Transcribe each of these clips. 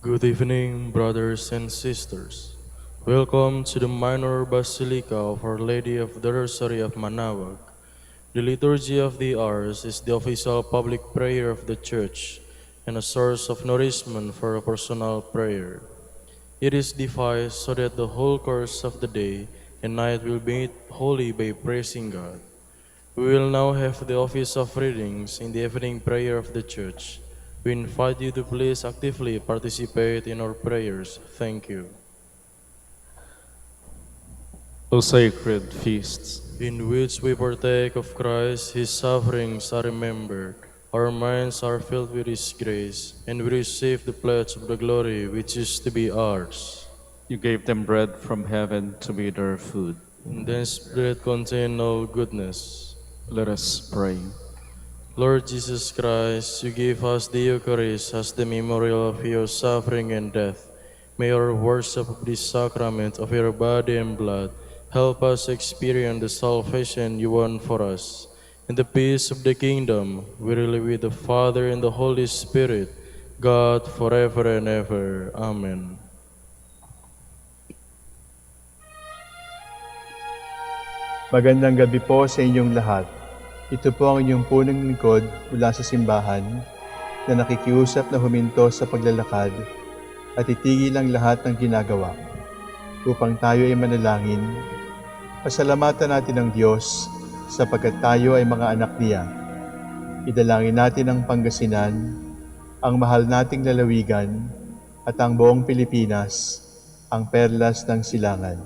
Good evening, brothers and sisters. Welcome to the minor basilica of Our Lady of the Rosary of Manaoag. The Liturgy of the Hours is the official public prayer of the Church and a source of nourishment for a personal prayer. It is devised so that the whole course of the day and night will be made holy by praising God. We will now have the office of readings in the evening prayer of the Church. We invite you to please actively participate in our prayers. Thank you. O sacred feasts, In which we partake of Christ, His sufferings are remembered. Our minds are filled with His grace, and we receive the pledge of the glory which is to be ours. you gave them bread from heaven to be their food. And then Spirit contain all goodness. Let us pray. Lord Jesus Christ, you gave us the Eucharist as the memorial of your suffering and death. May our worship of this sacrament of your body and blood help us experience the salvation you won for us. In the peace of the kingdom, we live with the Father and the Holy Spirit, God forever and ever. Amen. Magandang gabi po sa inyong lahat. Ito po ang inyong punong lingkod mula sa simbahan na nakikiusap na huminto sa paglalakad at itigil ang lahat ng ginagawa upang tayo ay manalangin. Pasalamatan natin ang Diyos sapagkat tayo ay mga anak niya. Idalangin natin ang Pangasinan, ang mahal nating lalawigan at ang buong Pilipinas, ang perlas ng silangan.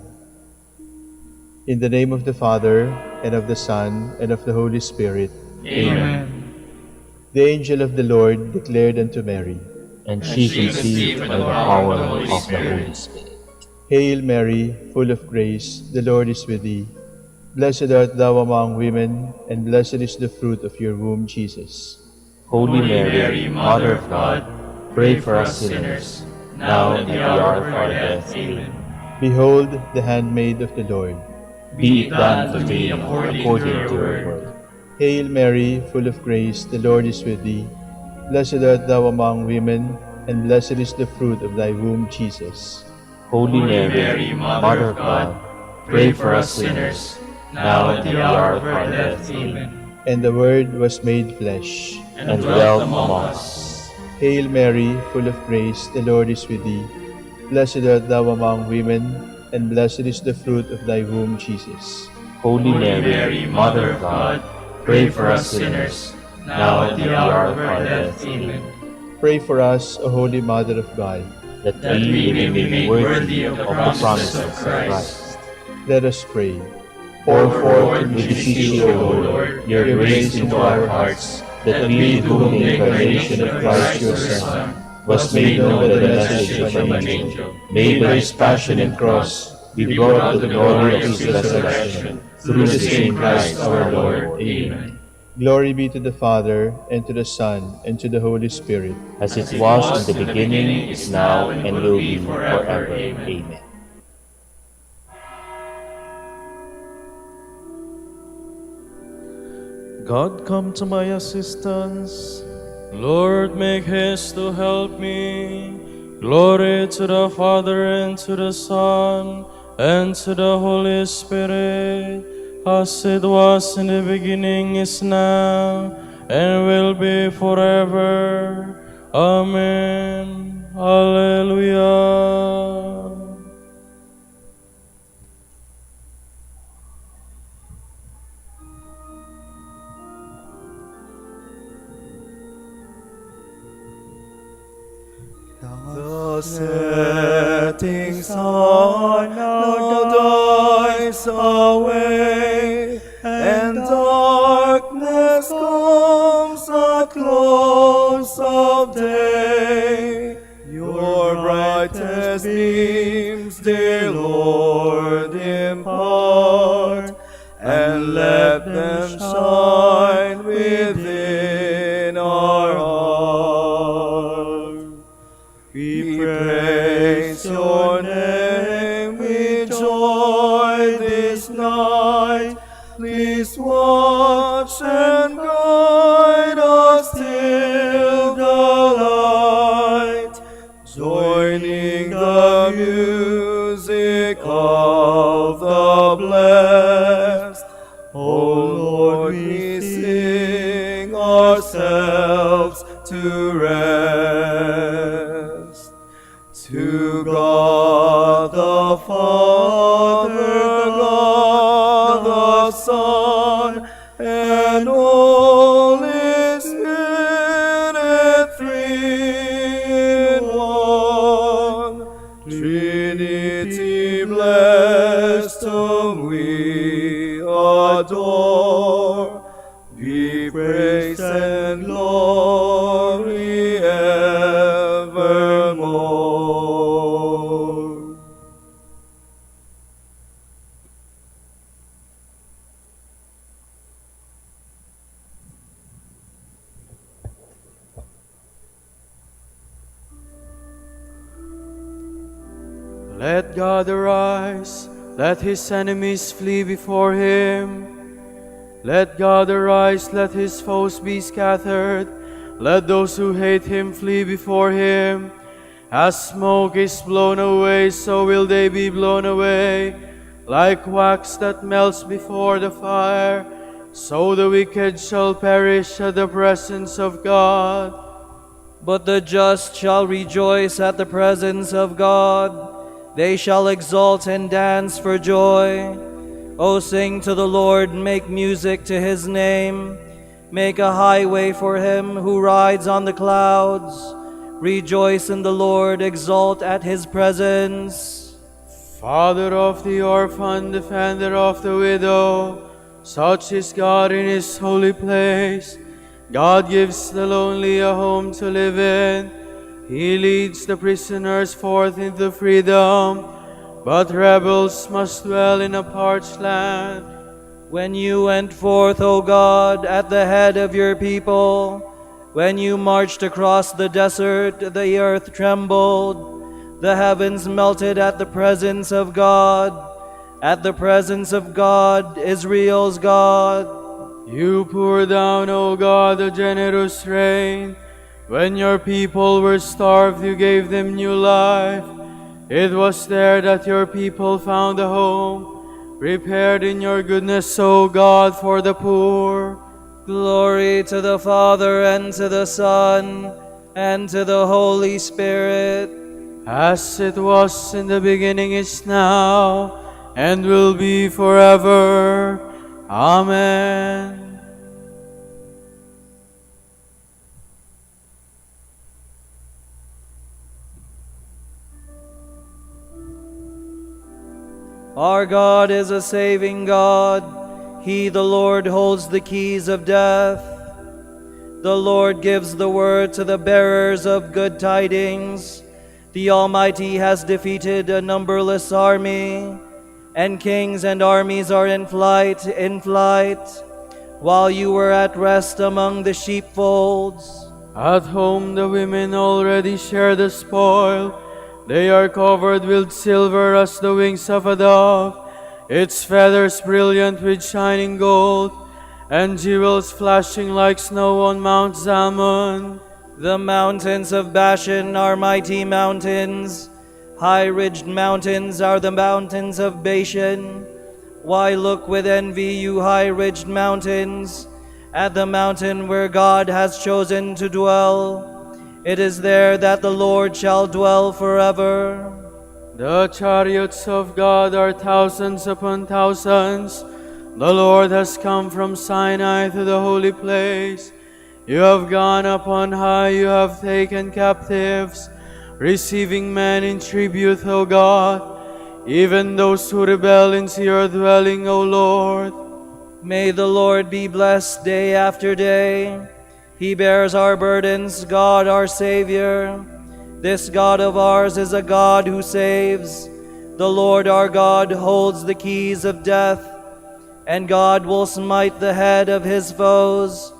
In the name of the Father, and of the Son, and of the Holy Spirit. Amen. The angel of the Lord declared unto Mary, And she conceived by the power of the Holy Spirit. Hail Mary, full of grace, the Lord is with thee. Blessed art thou among women, and blessed is the fruit of your womb, Jesus. Holy Mary, Mother of God, pray for us sinners, now and at the hour of our death. Amen. Behold the handmaid of the Lord. Be it done to me according to your word. Hail Mary, full of grace, the Lord is with thee. Blessed art thou among women, and blessed is the fruit of thy womb, Jesus. Holy Mary, Mother of God, pray for us sinners, now and at the hour of our death. Amen. And the Word was made flesh, And dwelt among us. Hail Mary, full of grace, the Lord is with thee. Blessed art thou among women, and blessed is the fruit of thy womb, Jesus. Holy Mary, Mother of God, pray for us sinners, now and at the hour of our death. Amen. Pray for us, O Holy Mother of God. That we may be made worthy of the promises of Christ. Let us pray. Pour forth, we beseech you, O Lord, your grace into our hearts, that we, to whom the incarnation of Christ your Son was made known by the message from an angel, may by his passion and cross be brought to the glory of his resurrection, through the same Christ our Lord. Amen. Glory be to the Father, and to the Son, and to the Holy Spirit. As it was in the beginning, is now, and will be forever. Amen. God, come to my assistance. Lord, make haste to help me. Glory to the Father, and to the Son, and to the Holy Spirit, as it was in the beginning, is now, and will be forever. Amen. Hallelujah. The setting sun now dies away, and darkness comes at close of day. Your brightest beams, dear Lord, impart, and let them shine within our heart. We praise your name with joy this night. Please watch and guide us till the light. Joy the blessed. O Lord, we sing ourselves to rest. To God the Father, God the Son, and Holy Spirit, three in one. Trinity blessed, whom we adore, be praise and glory evermore. Let God arise, let his enemies flee before him. Let God arise, let his foes be scattered. Let those who hate him flee before him. As smoke is blown away, so will they be blown away. Like wax that melts before the fire, so the wicked shall perish at the presence of God. But the just shall rejoice at the presence of God. They shall exult and dance for joy. O sing to the Lord, make music to his name. Make a highway for him who rides on the clouds. Rejoice in the Lord, exult at his presence. Father of the orphan, defender of the widow, such is God in his holy place. God gives the lonely a home to live in. He leads the prisoners forth into freedom, but rebels must dwell in a parched land. When you went forth, O God, at the head of your people, when you marched across the desert, the earth trembled, the heavens melted at the presence of God. At the presence of God, Israel's God. You pour down, O God, a generous rain. When your people were starved, you gave them new life. It was there that your people found a home, prepared in your goodness, O God, for the poor. Glory to the Father, and to the Son, and to the Holy Spirit. As it was in the beginning, is now, and will be forever. Amen. Our God is a saving God. He, the Lord, holds the keys of death. The Lord gives the word to the bearers of good tidings. The Almighty has defeated a numberless army, and kings and armies are in flight, while you were at rest among the sheepfolds. At home the women already share the spoil. They are covered with silver as the wings of a dove, its feathers brilliant with shining gold, and jewels flashing like snow on Mount Zalmon. The mountains of Bashan are mighty mountains. High-ridged mountains are the mountains of Bashan. Why look with envy, you high-ridged mountains, at the mountain where God has chosen to dwell? It is there that the Lord shall dwell forever. The chariots of God are thousands upon thousands. The Lord has come from Sinai to the holy place. You have gone up on high, you have taken captives, receiving men in tribute, O God, even those who rebel into your dwelling, O Lord. May the Lord be blessed day after day. He bears our burdens, God our Savior. This God of ours is a God who saves. The Lord our God holds the keys of death, and God will smite the head of his foes,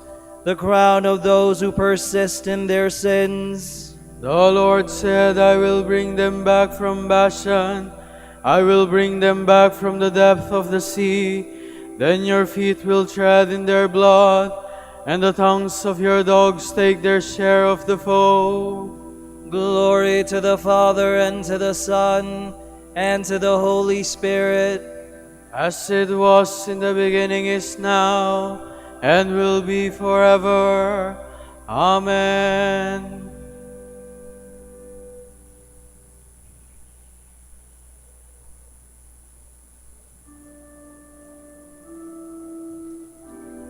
the crown of those who persist in their sins. The Lord said, I will bring them back from Bashan. I will bring them back from the depth of the sea. Then your feet will tread in their blood, and the tongues of your dogs take their share of the foe. Glory to the Father, and to the Son, and to the Holy Spirit, as it was in the beginning, is now, and will be forever. Amen.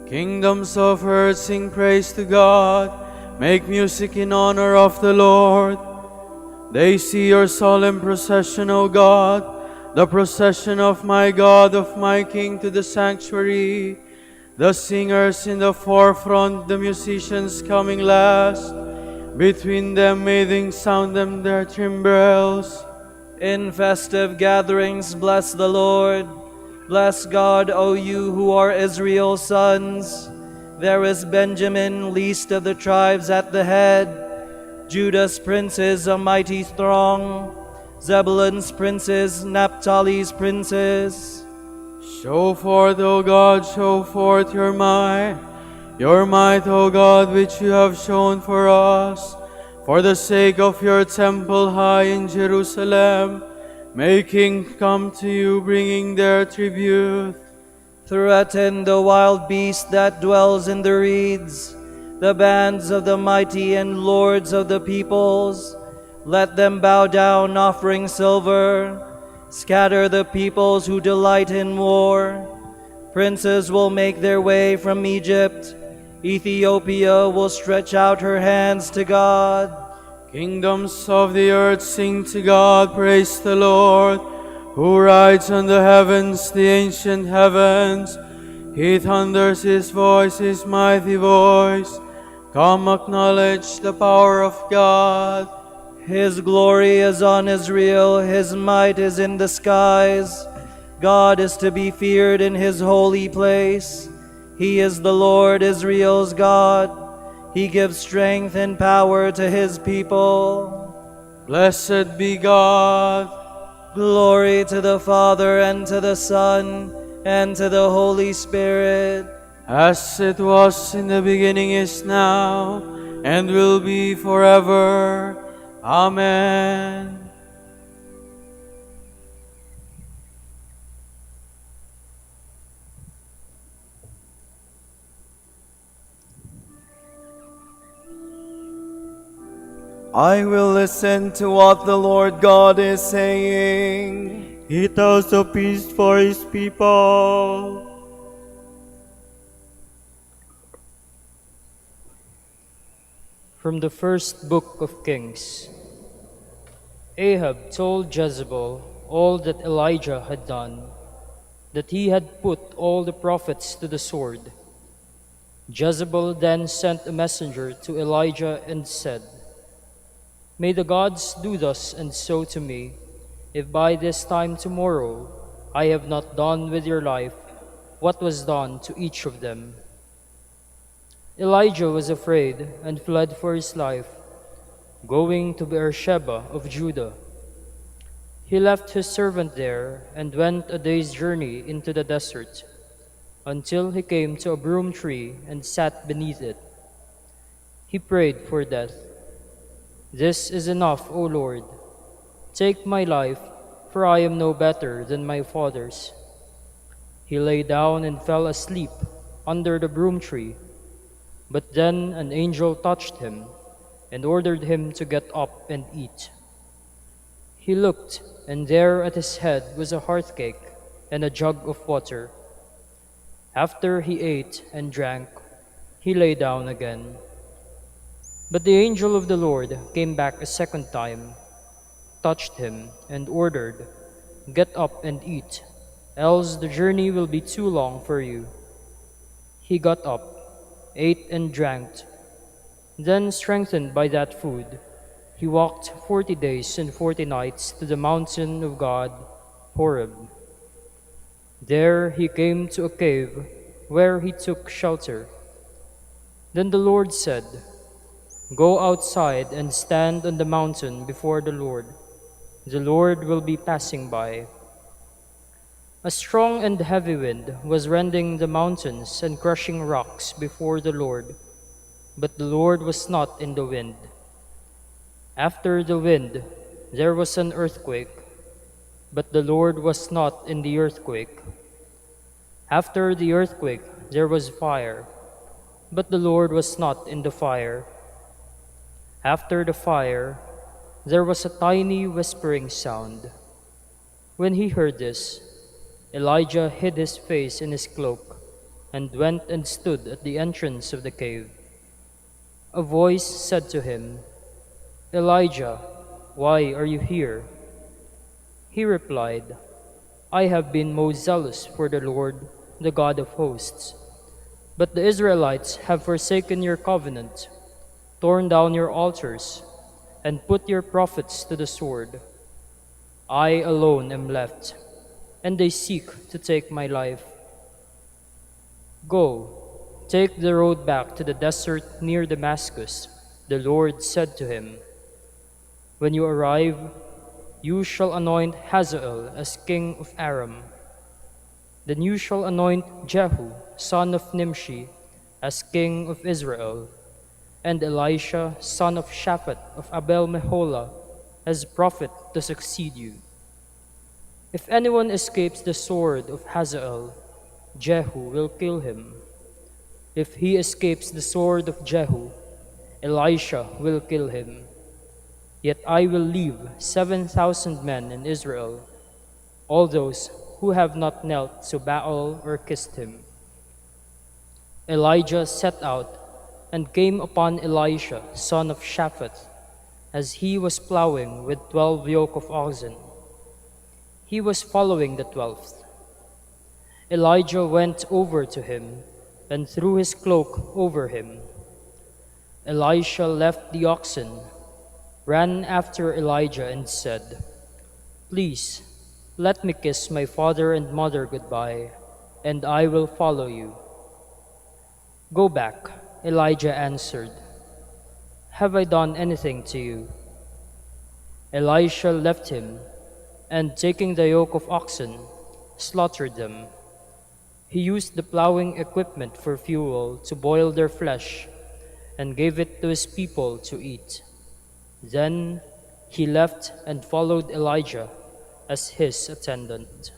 Kingdoms of earth sing praise to God, make music in honor of the Lord. They see your solemn procession, O God, the procession of my God, of my King to the sanctuary. The singers in the forefront, the musicians coming last. Between them may they sound them their timbrels. In festive gatherings, bless the Lord. Bless God, O you who are Israel's sons. There is Benjamin, least of the tribes, at the head. Judah's princes, a mighty throng. Zebulun's princes, Naphtali's princes. Show forth, O God, show forth your might, O God, which you have shown for us. For the sake of your temple high in Jerusalem, may kings come to you, bringing their tribute. Threaten the wild beast that dwells in the reeds, the bands of the mighty and lords of the peoples. Let them bow down, offering silver. Scatter the peoples who delight in war. Princes will make their way from Egypt. Ethiopia will stretch out her hands to God. Kingdoms of the earth sing to God, praise the Lord, who rides on the heavens, the ancient heavens. He thunders, his voice, his mighty voice. Come, acknowledge the power of God. His glory is on Israel, his might is in the skies. God is to be feared in his holy place. He is the Lord, Israel's God. He gives strength and power to his people. Blessed be God. Glory to the Father, and to the Son, and to the Holy Spirit. As it was in the beginning, is now, and will be forever. Amen. I will listen to what the Lord God is saying. He tells of peace for his people. From the first book of Kings. Ahab told Jezebel all that Elijah had done, that he had put all the prophets to the sword. Jezebel then sent a messenger to Elijah and said, "May the gods do thus and so to me, if by this time tomorrow I have not done with your life what was done to each of them." Elijah was afraid and fled for his life, going to Beersheba of Judah. He left his servant there and went a day's journey into the desert, until he came to a broom tree and sat beneath it. He prayed for death. "This is enough, O Lord. Take my life, for I am no better than my fathers." He lay down and fell asleep under the broom tree. But then an angel touched him and ordered him to get up and eat. He looked, and there at his head was a hearth cake and a jug of water. After he ate and drank, he lay down again. But the angel of the Lord came back a second time, touched him, and ordered, "Get up and eat, else the journey will be too long for you." He got up, ate and drank. Then, strengthened by that food, he walked 40 days and 40 nights to the mountain of God, Horeb. There he came to a cave where he took shelter. Then the Lord said, "Go outside and stand on the mountain before the Lord. The Lord will be passing by." A strong and heavy wind was rending the mountains and crushing rocks before the Lord, but the Lord was not in the wind. After the wind, there was an earthquake, but the Lord was not in the earthquake. After the earthquake, there was fire, but the Lord was not in the fire. After the fire, there was a tiny whispering sound. When he heard this, Elijah hid his face in his cloak and went and stood at the entrance of the cave. A voice said to him, "Elijah, why are you here?" He replied, "I have been most zealous for the Lord, the God of hosts. But the Israelites have forsaken your covenant, torn down your altars, and put your prophets to the sword. I alone am left, and they seek to take my life. Go, take the road back to the desert near Damascus," the Lord said to him. "When you arrive, you shall anoint Hazael as king of Aram. Then you shall anoint Jehu, son of Nimshi, as king of Israel, and Elisha, son of Shaphat of Abel-Meholah, as prophet to succeed you. If anyone escapes the sword of Hazael, Jehu will kill him. If he escapes the sword of Jehu, Elisha will kill him. Yet I will leave 7,000 men in Israel, all those who have not knelt to Baal or kissed him." Elijah set out and came upon Elisha, son of Shaphat, as he was plowing with 12 yoke of oxen. He was following the 12th. Elijah went over to him and threw his cloak over him. Elisha left the oxen, ran after Elijah, and said, "Please, let me kiss my father and mother goodbye, and I will follow you." "Go back," Elijah answered. "Have I done anything to you?" Elisha left him, and taking the yoke of oxen, slaughtered them. He used the plowing equipment for fuel to boil their flesh, and gave it to his people to eat. Then he left and followed Elijah as his attendant.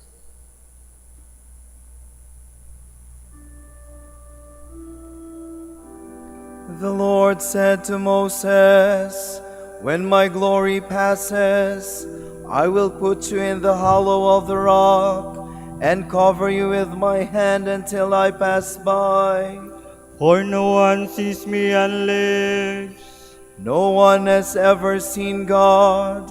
The Lord said to Moses, "When my glory passes, I will put you in the hollow of the rock and cover you with my hand until I pass by. For no one sees me and lives. No one has ever seen God,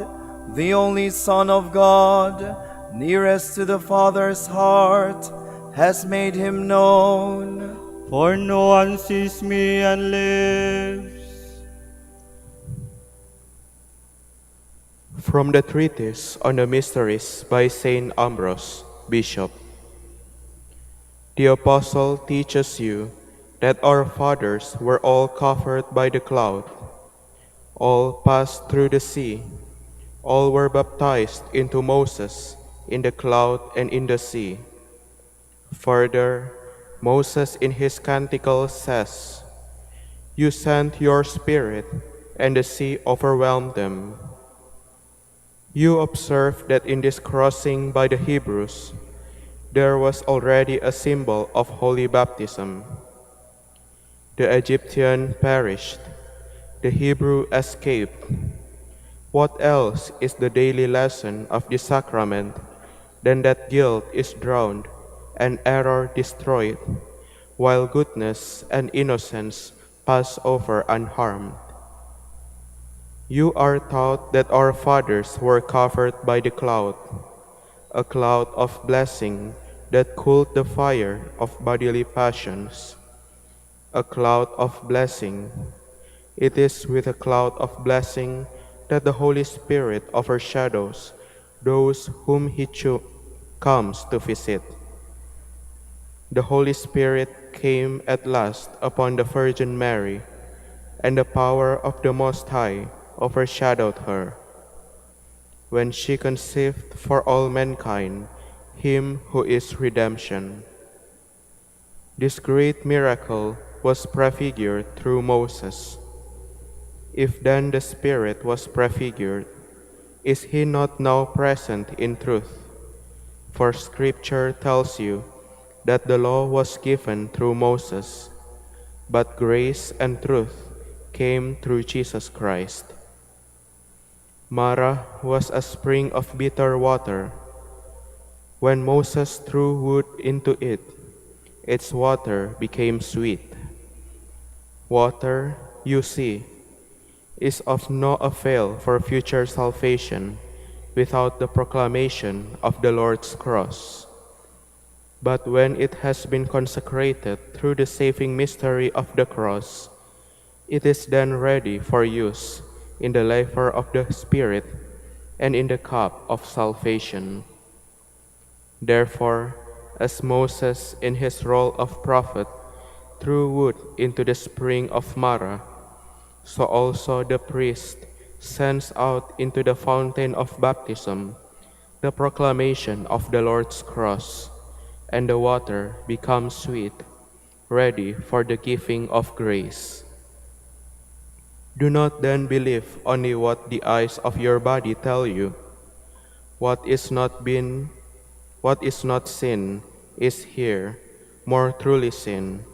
the only Son of God, nearest to the Father's heart, has made him known." For no one sees me and lives. From the Treatise on the Mysteries by Saint Ambrose, Bishop. The Apostle teaches you that our fathers were all covered by the cloud, all passed through the sea, all were baptized into Moses in the cloud and in the sea. Further, Moses in his canticle says, "You sent your spirit, and the sea overwhelmed them." You observe that in this crossing by the Hebrews, there was already a symbol of holy baptism. The Egyptian perished, the Hebrew escaped. What else is the daily lesson of this sacrament than that guilt is drowned and error destroyed, while goodness and innocence pass over unharmed? You are taught that our fathers were covered by the cloud, a cloud of blessing that cooled the fire of bodily passions. A cloud of blessing. It is with a cloud of blessing that the Holy Spirit overshadows those whom He comes to visit. The Holy Spirit came at last upon the Virgin Mary, and the power of the Most High overshadowed her. When she conceived for all mankind Him who is redemption. This great miracle was prefigured through Moses. If then the Spirit was prefigured, is He not now present in truth? For Scripture tells you that the law was given through Moses, but grace and truth came through Jesus Christ. Mara was a spring of bitter water. When Moses threw wood into it, its water became sweet. Water, you see, is of no avail for future salvation without the proclamation of the Lord's cross. But when it has been consecrated through the saving mystery of the cross, it is then ready for use in the laver of the Spirit and in the cup of salvation. Therefore, as Moses in his role of prophet threw wood into the spring of Mara, so also the priest sends out into the fountain of baptism the proclamation of the Lord's cross, and the water becomes sweet, ready for the giving of grace. Do not then believe only what the eyes of your body tell you. What is not seen is here more truly seen.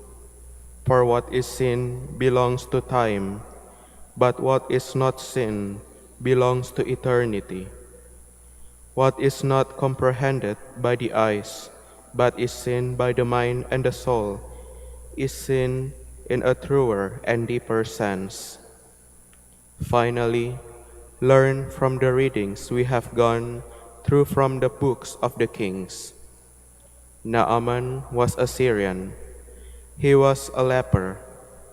For what is seen belongs to time, but what is not seen belongs to eternity. What is not comprehended by the eyes, but is seen by the mind and the soul, is seen in a truer and deeper sense. Finally, learn from the readings we have gone through from the books of the kings. Naaman was a Syrian. He was a leper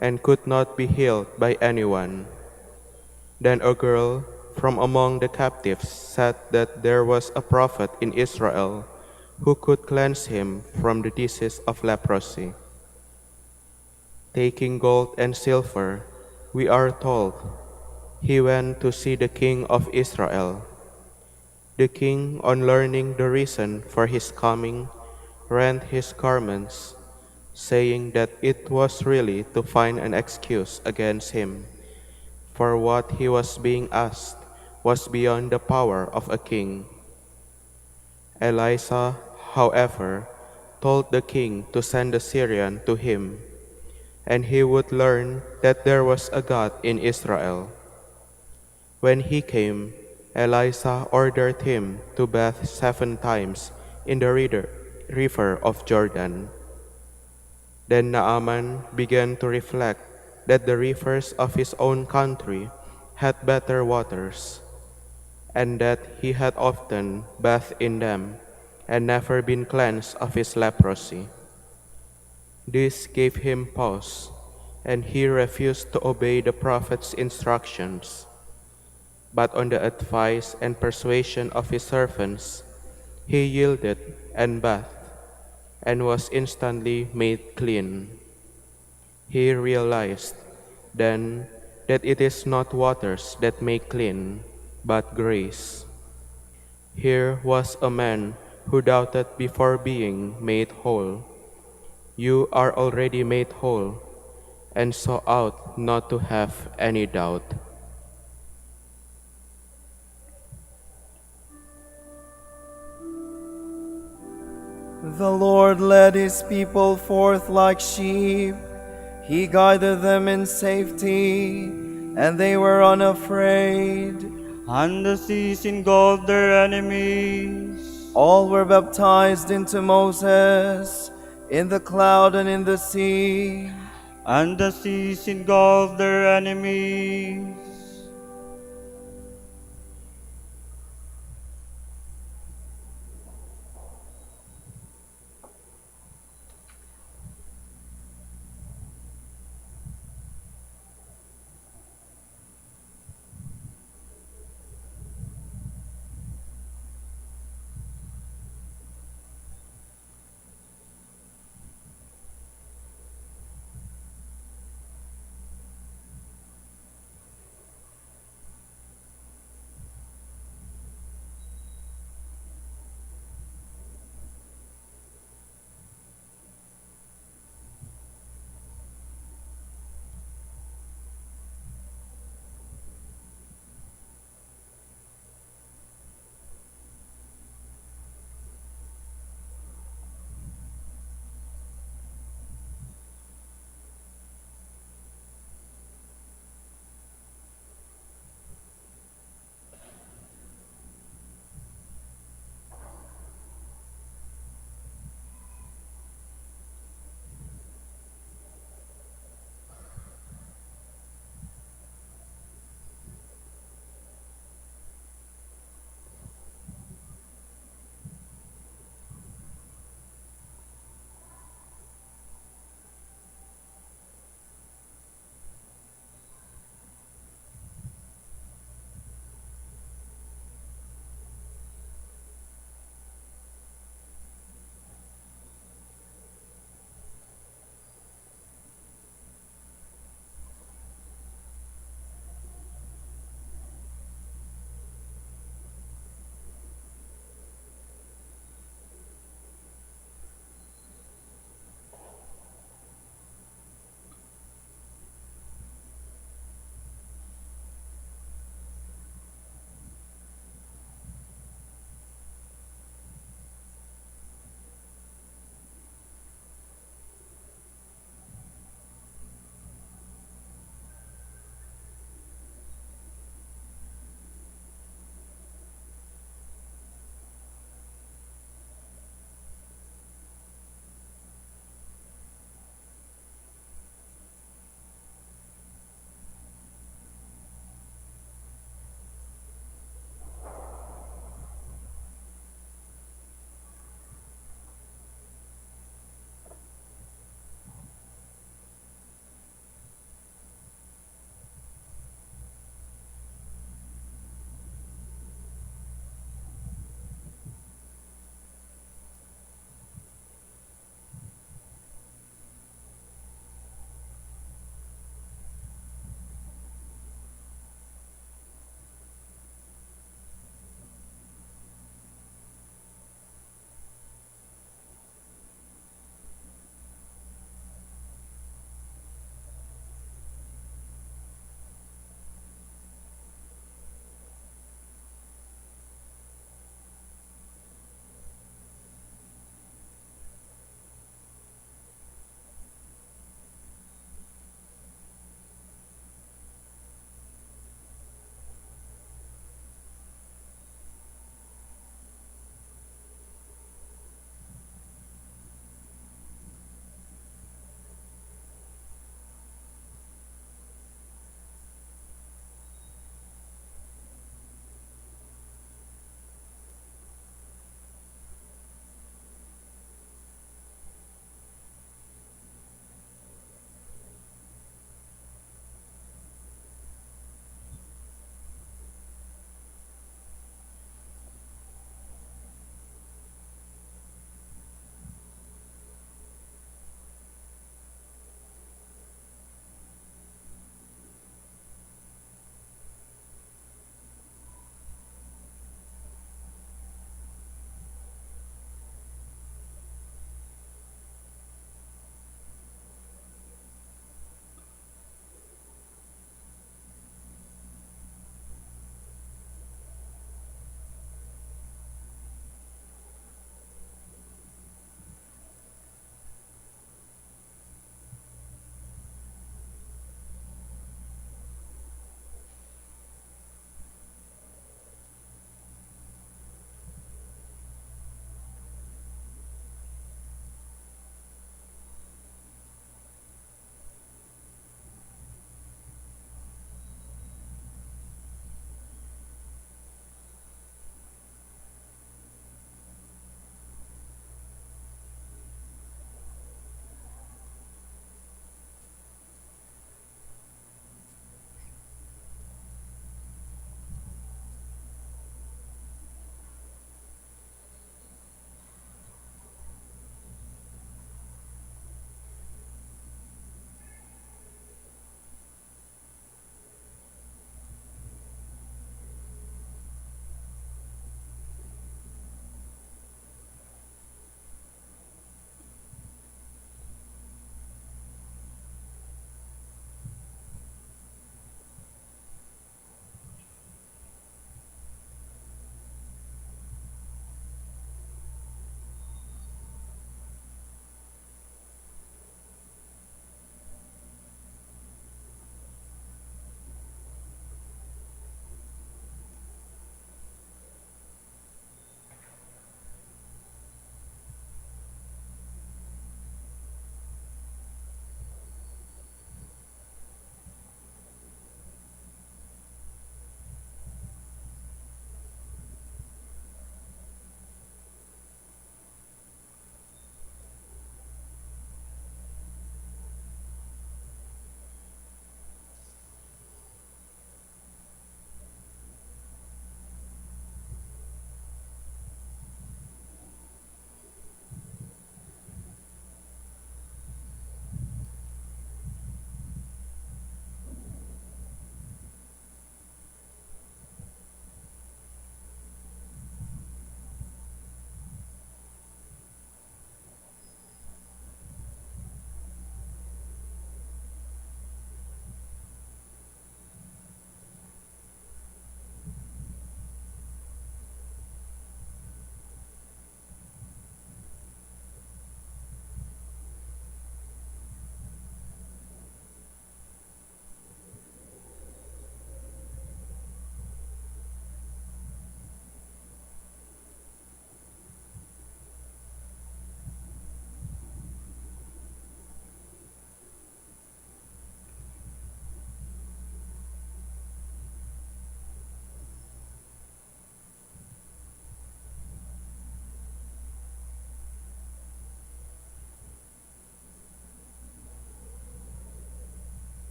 and could not be healed by anyone. Then a girl from among the captives said that there was a prophet in Israel who could cleanse him from the disease of leprosy. Taking gold and silver, we are told, he went to see the king of Israel. The king, on learning the reason for his coming, rent his garments, saying that it was really to find an excuse against him, for what he was being asked was beyond the power of a king. Elisha, however, told the king to send the Syrian to him, and he would learn that there was a God in Israel. When he came, Elisha ordered him to bathe 7 times in the river of Jordan. Then Naaman began to reflect that the rivers of his own country had better waters, and that he had often bathed in them and never been cleansed of his leprosy. This gave him pause, and he refused to obey the prophet's instructions. But on the advice and persuasion of his servants, he yielded and bathed, and was instantly made clean. He realized then that it is not waters that make clean, but grace. Here was a man who doubted before being made whole. You are already made whole, and so ought not to have any doubt. The Lord led his people forth like sheep. He guided them in safety, and they were unafraid. And the seas engulfed their enemies. All were baptized into Moses in the cloud and in the sea. And the seas engulfed their enemies.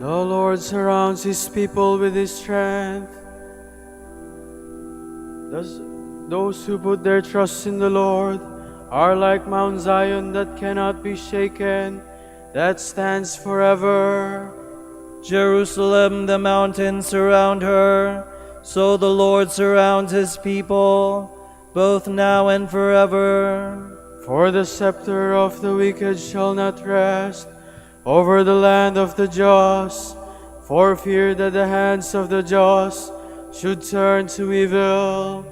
The Lord surrounds his people with his strength. Those who put their trust in the Lord are like Mount Zion that cannot be shaken, that stands forever. Jerusalem, the mountains surround her, so the Lord surrounds his people, both now and forever. For the scepter of the wicked shall not rest over the land of the just, for fear that the hands of the just should turn to evil.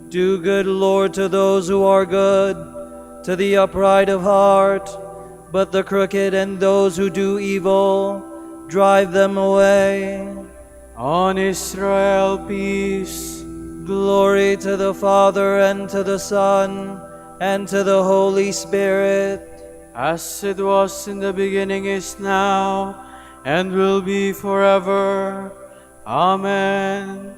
Do good, Lord, to those who are good, to the upright of heart, but the crooked and those who do evil, drive them away. On Israel, peace. Glory to the Father, and to the Son, and to the Holy Spirit. As it was in the beginning, is now, and will be forever. Amen.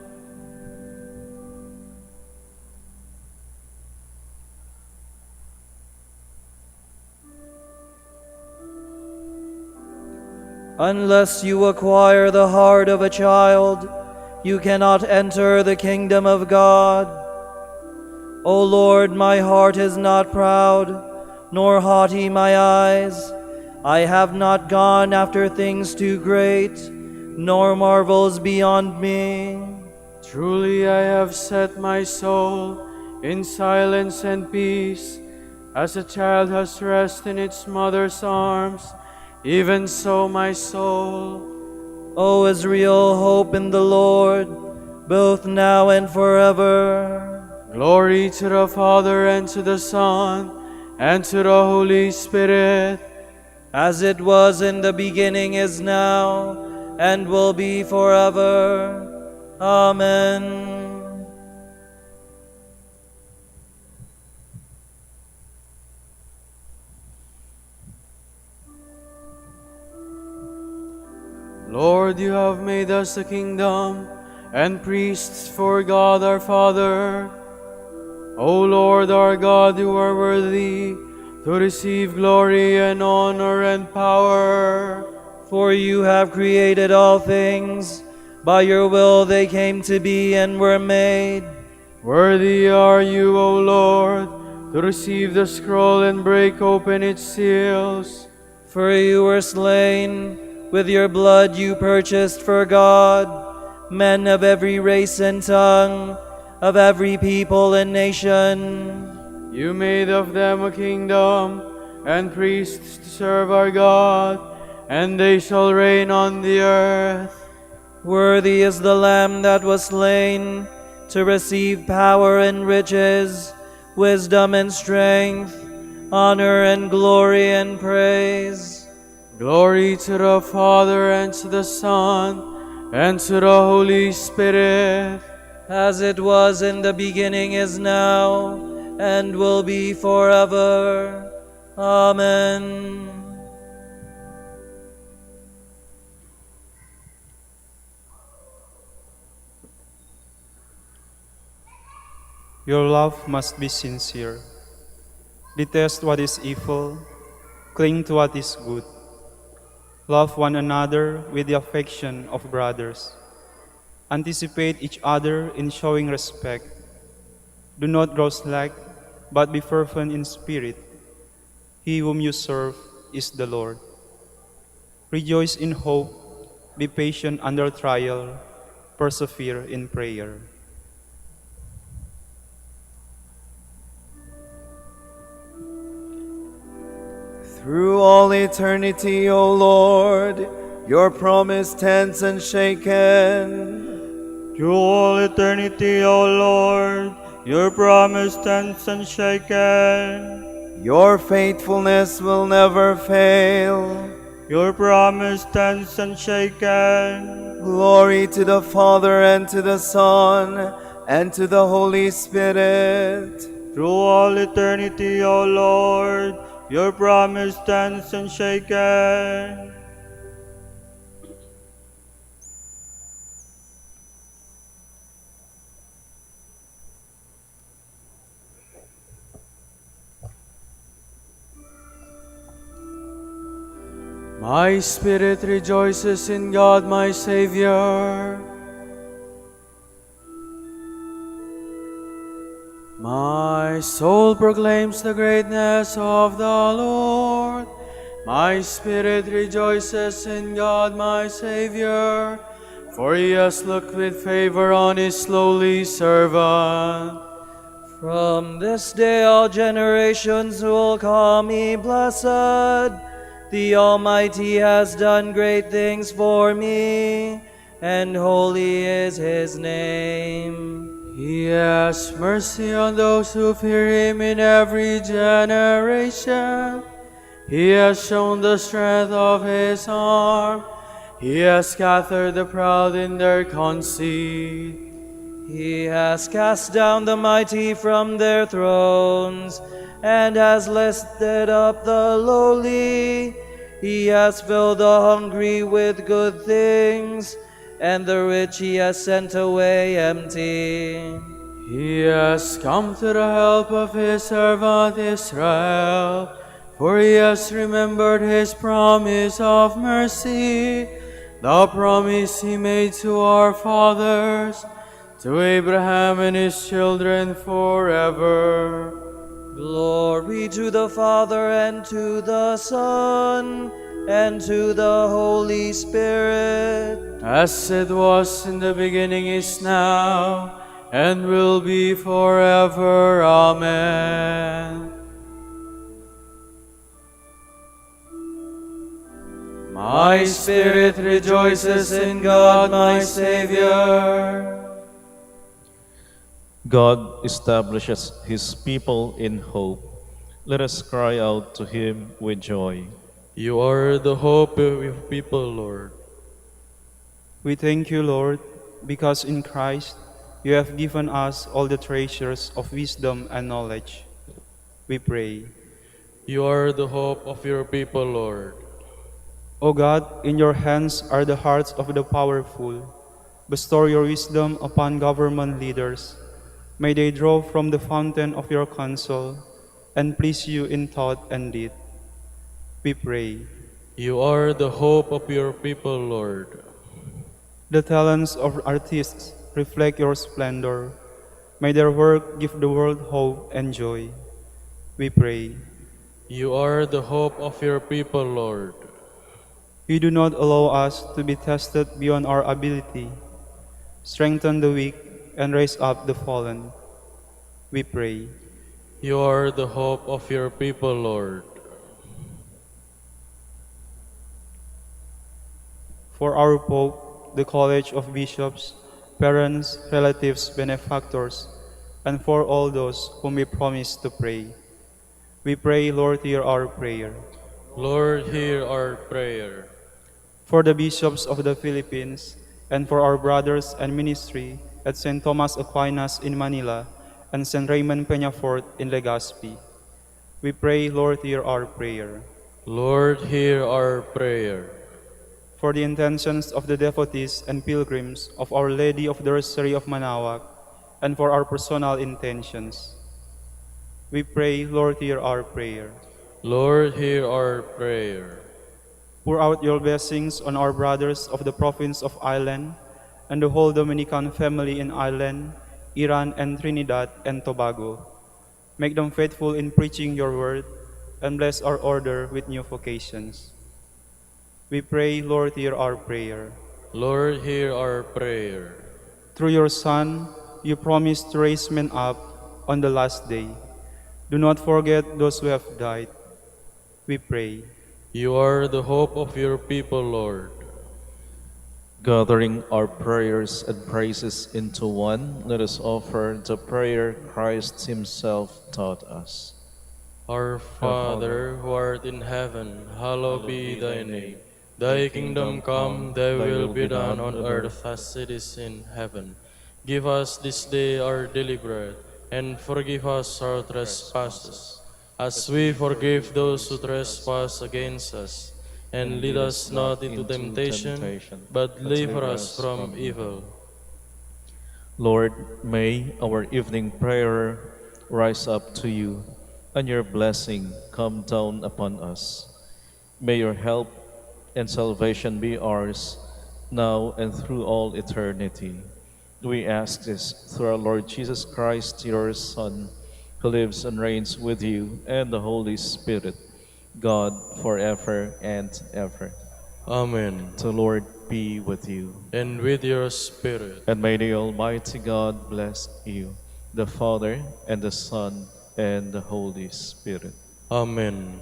Unless you acquire the heart of a child, you cannot enter the kingdom of God. O Lord, my heart is not proud, nor haughty my eyes. I have not gone after things too great, nor marvels beyond me. Truly I have set my soul in silence and peace, as a child has rest in its mother's arms, even so my soul. O Israel, hope in the Lord, both now and forever. Glory to the Father, and to the Son, and to the Holy Spirit. As it was in the beginning, is now, and will be forever. Amen. Lord, you have made us a kingdom and priests for God our Father. O Lord our God, you are worthy to receive glory and honor and power. For you have created all things. By your will they came to be and were made. Worthy are you, O Lord, to receive the scroll and break open its seals. For you were slain, with your blood you purchased for God men of every race and tongue, of every people and nation. You made of them a kingdom and priests to serve our God, and they shall reign on the earth. Worthy is the Lamb that was slain to receive power and riches, wisdom and strength, honor and glory and praise. Glory to the Father, and to the Son, and to the Holy Spirit. As it was in the beginning, is now, and will be forever. Amen. Your love must be sincere. Detest what is evil, cling to what is good. Love one another with the affection of brothers. Anticipate each other in showing respect. Do not grow slack, but be fervent in spirit. He whom you serve is the Lord. Rejoice in hope, be patient under trial, persevere in prayer. Through all eternity, O Lord, your promise stands unshaken. Through all eternity, O Lord, your promise stands unshaken. Your faithfulness will never fail. Your promise stands unshaken. Glory to the Father, and to the Son, and to the Holy Spirit. Through all eternity, O Lord, your promise stands unshaken. My spirit rejoices in God my Savior. My soul proclaims the greatness of the Lord. My spirit rejoices in God my Savior, for he has looked with favor on his lowly servant. From this day all generations will call me blessed. The Almighty has done great things for me, and holy is his name. He has mercy on those who fear him in every generation. He has shown the strength of his arm. He has scattered the proud in their conceit. He has cast down the mighty from their thrones, and has lifted up the lowly. He has filled the hungry with good things, and the rich he has sent away empty. He has come to the help of his servant Israel, for he has remembered his promise of mercy, the promise he made to our fathers, to Abraham and his children forever. Glory to the Father, and to the Son, and to the Holy Spirit. As it was in the beginning, is now, and will be forever. Amen. My spirit rejoices in God my Savior. God establishes his people in hope. Let us cry out to him with joy. You are the hope of your people, Lord. We thank you, Lord, because in Christ you have given us all the treasures of wisdom and knowledge. We pray. You are the hope of your people, Lord. O God, in your hands are the hearts of the powerful. Bestow your wisdom upon government leaders. May they draw from the fountain of your counsel and please you in thought and deed. We pray. You are the hope of your people, Lord. The talents of artists reflect your splendor. May their work give the world hope and joy. We pray. You are the hope of your people, Lord. You do not allow us to be tested beyond our ability. Strengthen the weak and raise up the fallen. We pray. You are the hope of your people, Lord. For our Pope, the College of Bishops, parents, relatives, benefactors, and for all those whom we promise to pray, we pray, Lord, hear our prayer. Lord, hear our prayer. For the bishops of the Philippines, and for our brothers and ministry at St. Thomas Aquinas in Manila and St. Raymond Peñafort in Legazpi, we pray, Lord, hear our prayer. Lord, hear our prayer. For the intentions of the devotees and pilgrims of Our Lady of the Rosary of Manaoag, and for our personal intentions, we pray, Lord, hear our prayer. Lord, hear our prayer. Pour out your blessings on our brothers of the province of Ireland and the whole Dominican family in Ireland, Iran, and Trinidad and Tobago. Make them faithful in preaching your word, and bless our order with new vocations. We pray, Lord, hear our prayer. Lord, hear our prayer. Through your Son, you promised to raise men up on the last day. Do not forget those who have died. We pray. You are the hope of your people, Lord. Gathering our prayers and praises into one, let us offer the prayer Christ himself taught us. Our Father, who art in heaven, hallowed be thy name. Thy kingdom come, thy will be done on earth as it is in heaven. Give us this day our daily bread, and forgive us our trespasses, as we forgive those who trespass against us. And lead us not into temptation, but deliver us from evil. Lord, may our evening prayer rise up to you, and your blessing come down upon us. May your help and salvation be ours, now and through all eternity. We ask this through our Lord Jesus Christ, your Son, who lives and reigns with you and the Holy Spirit, God, forever and ever. Amen. The Lord be with you. And with your spirit. And may the Almighty God bless you, the Father, and the Son, and the Holy Spirit. Amen.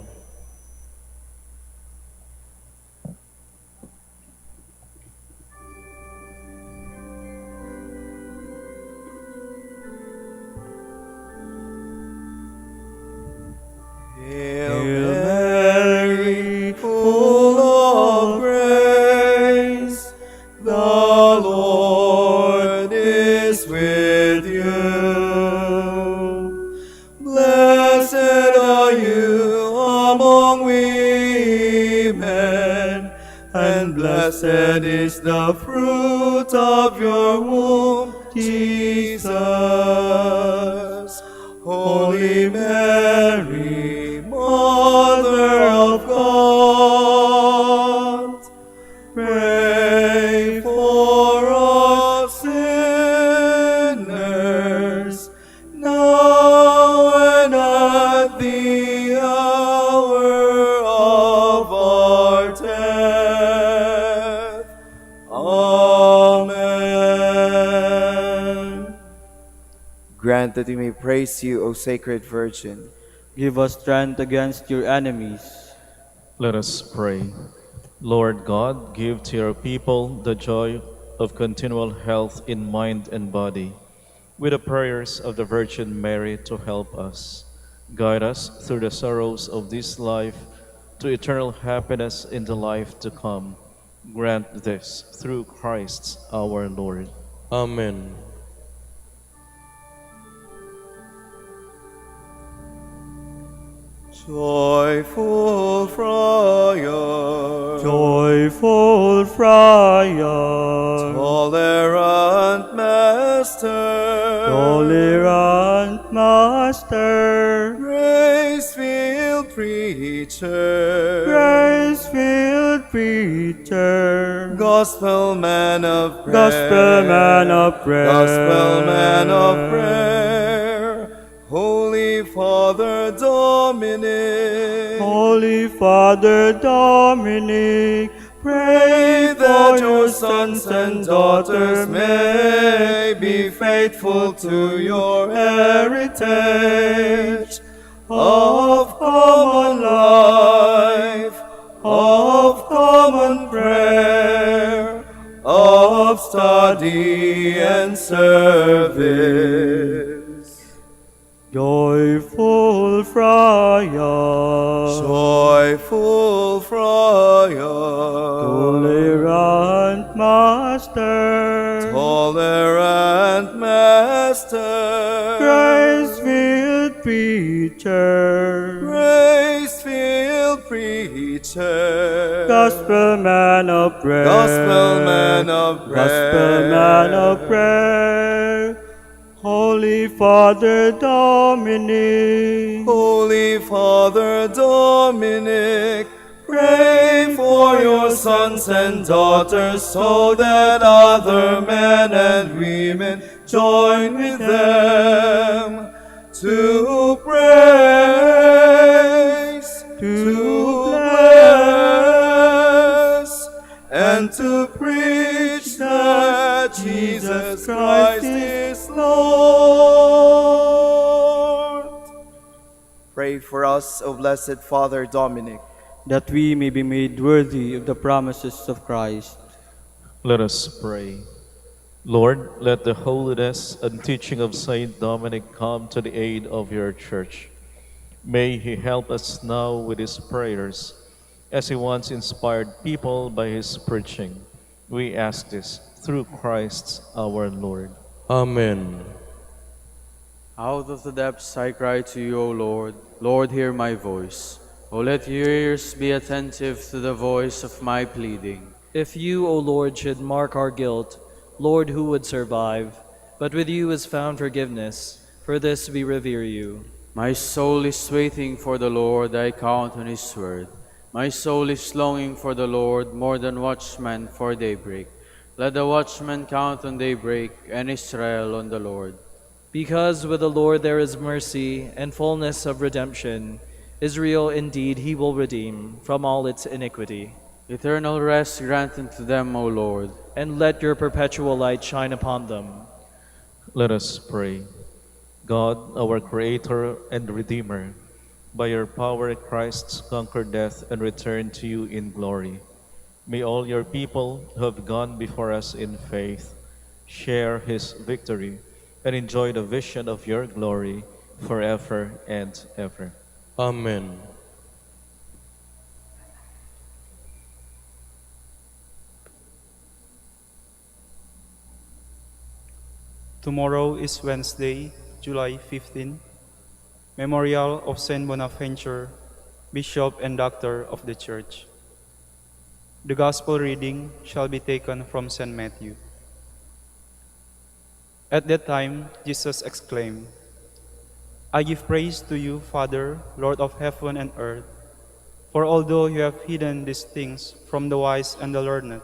Hail Mary, full of grace, the Lord is with you. Blessed are you among women, and blessed is the fruit of your womb, Jesus. Holy Mary, Mother of God, pray for us sinners, now and at the hour of our death. Amen. Grant that we may praise you, O Sacred Virgin. Give us strength against your enemies. Let us pray. Lord God, give to your people the joy of continual health in mind and body, with the prayers of the Virgin Mary to help us. Guide us through the sorrows of this life to eternal happiness in the life to come. Grant this through Christ our Lord. Amen. Joyful Friar, Joyful Friar, tolerant Master, tolerant Master, grace-filled Preacher, grace-filled Preacher, Gospel Man of Prayer, Gospel Man of Prayer, Gospel Man of Prayer, Holy Father Dominic, Holy Father Dominic, pray that your sons and daughters may be faithful to your heritage of common life, of common prayer, of study and service. Joyful Friar, Joyful Friar, tolerant Master, tolerant Master, grace-filled Preacher, grace-filled Preacher, Gospel Man of Prayer, Gospel Man of Prayer, Gospel Man of Prayer, Holy Father Dominic, Holy Father Dominic, pray for your sons and daughters so that other men and women join with them to praise, to bless, and to preach that Jesus Christ is Lord. Pray for us, O Blessed Father Dominic, that we may be made worthy of the promises of Christ. Let us pray. Lord, let the holiness and teaching of Saint Dominic come to the aid of your church. May he help us now with his prayers, as he once inspired people by his preaching. We ask this through Christ our Lord. Amen. Out of the depths I cry to you, O Lord. Lord, hear my voice. O let your ears be attentive to the voice of my pleading. If you, O Lord, should mark our guilt, Lord, who would survive? But with you is found forgiveness. For this we revere you. My soul is waiting for the Lord, I count on his word. My soul is longing for the Lord more than watchmen for daybreak. Let the watchman count on daybreak, and Israel on the Lord. Because with the Lord there is mercy and fullness of redemption. Israel indeed he will redeem from all its iniquity. Eternal rest grant unto them, O Lord. And let your perpetual light shine upon them. Let us pray. God, our Creator and Redeemer, by your power Christ conquered death and returned to you in glory. May all your people who have gone before us in faith share his victory and enjoy the vision of your glory forever and ever. Amen. Tomorrow is Wednesday, July 15, Memorial of Saint Bonaventure, Bishop and Doctor of the Church. The Gospel reading shall be taken from St. Matthew. At that time, Jesus exclaimed, I give praise to you, Father, Lord of heaven and earth, for although you have hidden these things from the wise and the learned,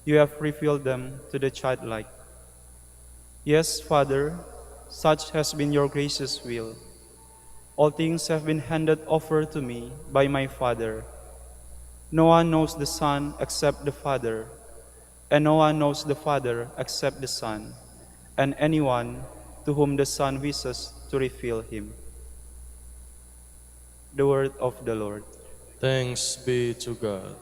you have revealed them to the childlike. Yes, Father, such has been your gracious will. All things have been handed over to me by my Father. No one knows the Son except the Father, and no one knows the Father except the Son, and anyone to whom the Son wishes to reveal him. The word of the Lord. Thanks be to God.